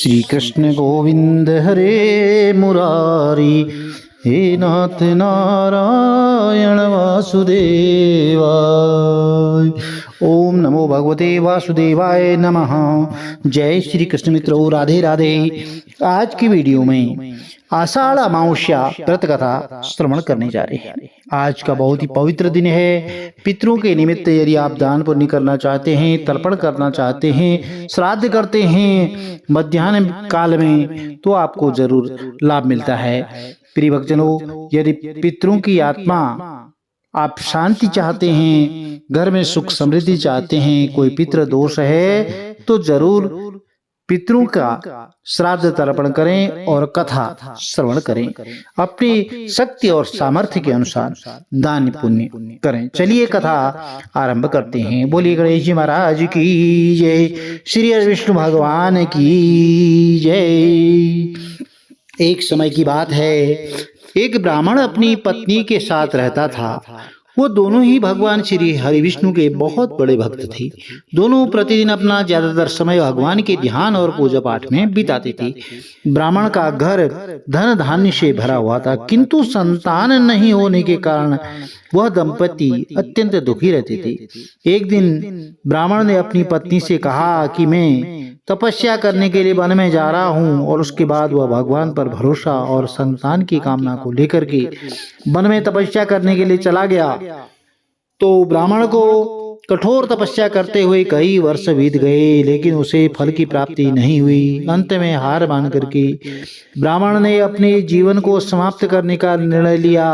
श्री कृष्ण गोविंद हरे मुरारी, हे नाथ नारायण वासुदेवाय। ओम नमो भगवते वासुदेवाय नमः। जय श्री कृष्ण मित्रों, राधे राधे। आज की वीडियो में आषाढ़ अमावस्या व्रत कथा श्रवण करने जा रहे हैं। आज का बहुत ही पवित्र दिन है। पितरों के निमित्त यदि आप दान पुण्य करना चाहते हैं, तर्पण करना चाहते हैं, श्राद्ध करते हैं मध्याह्न काल में, तो आपको जरूर लाभ मिलता है। प्रिय भक्तजनों, यदि पितरों की आत्मा आप शांति चाहते हैं, घर में सुख समृद्धि चाहते हैं, कोई पितृ दोष है तो जरूर पितरों का श्राद्ध तर्पण करें और कथा श्रवण करें। अपनी शक्ति और सामर्थ्य के अनुसार दान पुण्य करें। चलिए कथा आरंभ करते हैं। बोलिए गणेश जी महाराज की जय, श्री विष्णु भगवान की जय। एक समय की बात है, एक ब्राह्मण अपनी पत्नी के साथ रहता था। वो दोनों ही भगवान श्री हरि विष्णु के बहुत बड़े भक्त थे। दोनों प्रतिदिन अपना ज्यादातर समय भगवान के ध्यान और पूजा पाठ में बिताते थे। ब्राह्मण का घर धन धान्य से भरा हुआ था, किंतु संतान नहीं होने के कारण वह दंपति अत्यंत दुखी रहते थे। एक दिन ब्राह्मण ने अपनी पत्नी से कहा कि मैं तपस्या करने के लिए वन में जा रहा हूँ, और उसके बाद वह भगवान पर भरोसा और संतान की कामना को लेकर के वन में तपस्या करने के लिए चला गया। तो ब्राह्मण को कठोर तपस्या करते हुए कई वर्ष बीत गए, लेकिन उसे फल की प्राप्ति नहीं हुई। अंत में हार मान करके ब्राह्मण ने अपने जीवन को समाप्त करने का निर्णय लिया,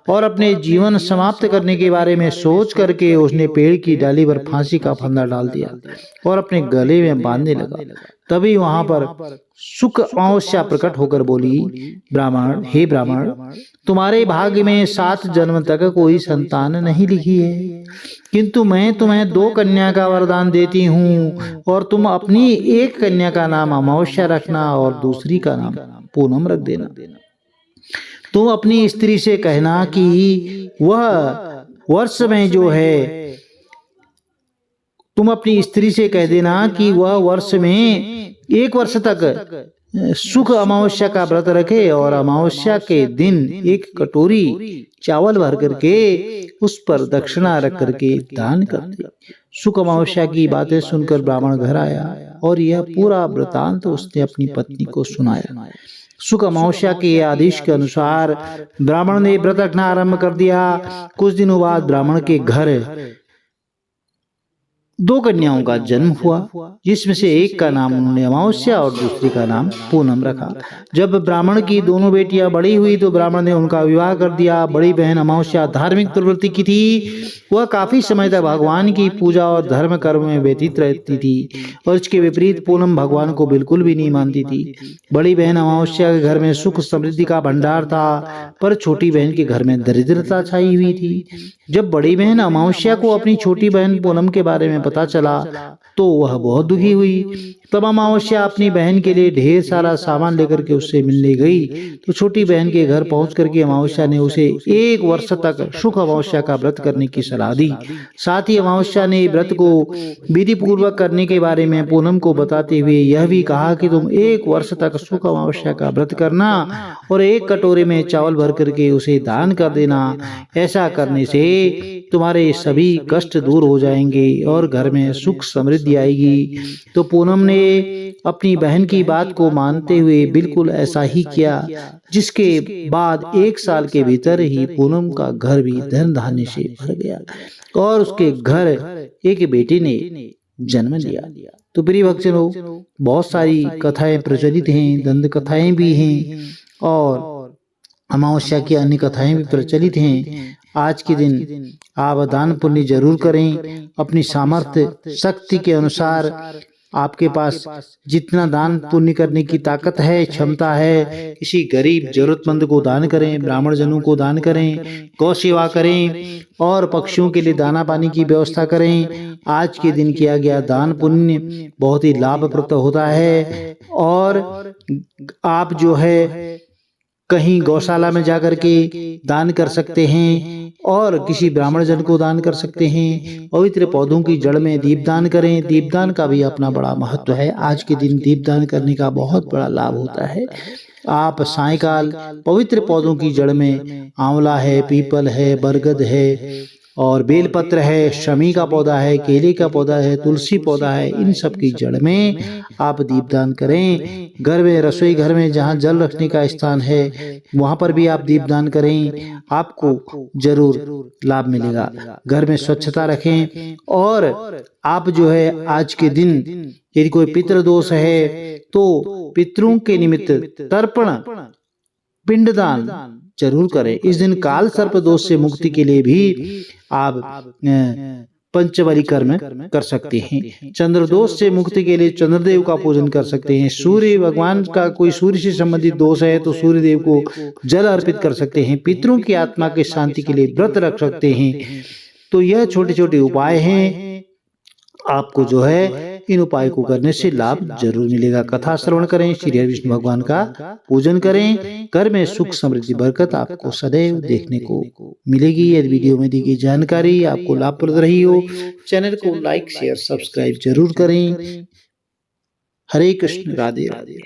और अपने जीवन समाप्त करने के बारे में सोच करके उसने पेड़ की डाली पर फांसी का फंदा डाल दिया और अपने गले में बांधने लगा। तभी वहां पर शुक अमावस्या प्रकट होकर बोली, ब्राह्मण, हे ब्राह्मण, तुम्हारे भाग्य में 7 जन्म तक कोई संतान नहीं लिखी है, किंतु मैं तुम्हें 2 कन्या का वरदान देती हूँ, और तुम अपनी एक कन्या का नाम अमावस्या रखना और दूसरी का नाम पूनम रख देना। तुम अपनी स्त्री से कहना कि वह वर्ष में जो है, तुम अपनी स्त्री से कह देना कि वह वर्ष में 1 वर्ष तक सुख अमावस्या का व्रत रखे, और अमावस्या के दिन 1 कटोरी चावल भर करके उस पर दक्षिणा रख करके दान कर दे। सुख अमावस्या की बातें सुनकर ब्राह्मण घर आया और यह पूरा वृतांत उसने अपनी पत्नी को सुनाया। सुख अमावस्या के आदेश के अनुसार ब्राह्मण ने व्रत रखना आरंभ कर दिया। कुछ दिनों बाद ब्राह्मण के घर 2 कन्याओं का जन्म हुआ, जिसमें से एक का नाम उन्होंने अमावस्या और दूसरी का नाम पूनम रखा। जब ब्राह्मण की दोनों बेटियां बड़ी हुई तो ब्राह्मण ने उनका विवाह कर दिया। बड़ी बहन अमावस्या धार्मिक प्रवृत्ति की थी। वह काफी समय तक भगवान की पूजा और धर्म कर्म में व्यतीत रहती थी, और इसके विपरीत पूनम भगवान को बिल्कुल भी नहीं मानती थी। बड़ी बहन अमावस्या के घर में सुख समृद्धि का भंडार था, पर छोटी बहन के घर में दरिद्रता छाई हुई थी। जब बड़ी बहन अमावस्या को अपनी छोटी बहन पूनम के बारे में पता चला तो वह बहुत दुखी हुई। तब अमावस्या अपनी बहन के लिए ढेर सारा सामान लेकर के उससे मिलने गई। तो छोटी बहन के घर पहुंच करके अमावस्या ने उसे 1 वर्ष तक सुख अमावस्या का व्रत करने की सलाह दी। साथ ही अमावस्या ने व्रत को विधि पूर्वक करने के बारे में पूनम को बताते हुए यह भी कहा कि तुम 1 वर्ष तक सुख अमावस्या का व्रत करना और 1 कटोरे में चावल भर करके उसे दान कर देना। ऐसा करने से तुम्हारे सभी कष्ट दूर हो जाएंगे और घर में सुख समृद्धि आएगी। तो पूनम ने अपनी बहन की बात को मानते हुए बिल्कुल ऐसा ही किया, जिसके बाद 1 साल के भीतर ही पूनम का घर भी धन धान्य से भर गया और उसके घर एक बेटे ने जन्म लिया। तो प्रिय भक्तजनों, बहुत सारी कथाएं प्रचलित हैं, दंत कथाएं भी हैं और अमावस्या की अन्य कथाएं भी प्रचलित हैं। आज के दिन आप दान पुण्य जरूर करें। अपनी सामर्थ्य शक्ति के अनुसार आपके पास जितना दान पुण्य करने की ताकत है, क्षमता है, किसी गरीब जरूरतमंद को दान करें, ब्राह्मण जनों को दान करें, गौ सेवा करें और पक्षियों के लिए दाना पानी की व्यवस्था करें। आज के दिन किया गया दान पुण्य बहुत ही लाभप्रद होता है, और आप जो है कहीं गौशाला में जाकर के दान कर सकते हैं और किसी ब्राह्मण जन को दान कर सकते हैं। पवित्र पौधों की जड़ में दीपदान करें। दीपदान का भी अपना बड़ा महत्व है। आज के दिन दीपदान करने का बहुत बड़ा लाभ होता है। आप सायंकाल पवित्र पौधों की जड़ में आंवला है, पीपल है, बरगद है और बेलपत्र है, शमी का पौधा है, केले का पौधा है, तुलसी पौधा है, इन सब की जड़ में आप दीपदान करें। घर में, रसोई घर में जहाँ जल रखने का स्थान है वहां पर भी आप दीपदान करें, आपको जरूर लाभ मिलेगा। घर में स्वच्छता रखें और आप जो है आज के दिन यदि कोई पितृदोष है तो पितरों के निमित्त तर्पण पिंडदान जरूर करें। इस दिन काल सर्प दोष से मुक्ति के लिए भी आप पंचबली कर्म कर सकते हैं। चंद्र दोष से मुक्ति के लिए चंद्रदेव का पूजन कर सकते हैं। सूर्य भगवान का कोई सूर्य से संबंधित दोष है तो सूर्य देव को जल अर्पित कर सकते हैं। पितरों की आत्मा की शांति के लिए व्रत रख सकते हैं। तो यह छोटे छोटे उपाय हैं। आपको जो है इन उपाय को करने से लाभ जरूर मिलेगा। कथा श्रवण करें, श्री हरि विष्णु भगवान का पूजन करें। घर में सुख समृद्धि बरकत आपको सदैव देखने को मिलेगी। यदि वीडियो में दी गई जानकारी आपको लाभप्रद रही हो, चैनल को लाइक शेयर सब्सक्राइब जरूर करें। हरे कृष्ण, राधे राधे।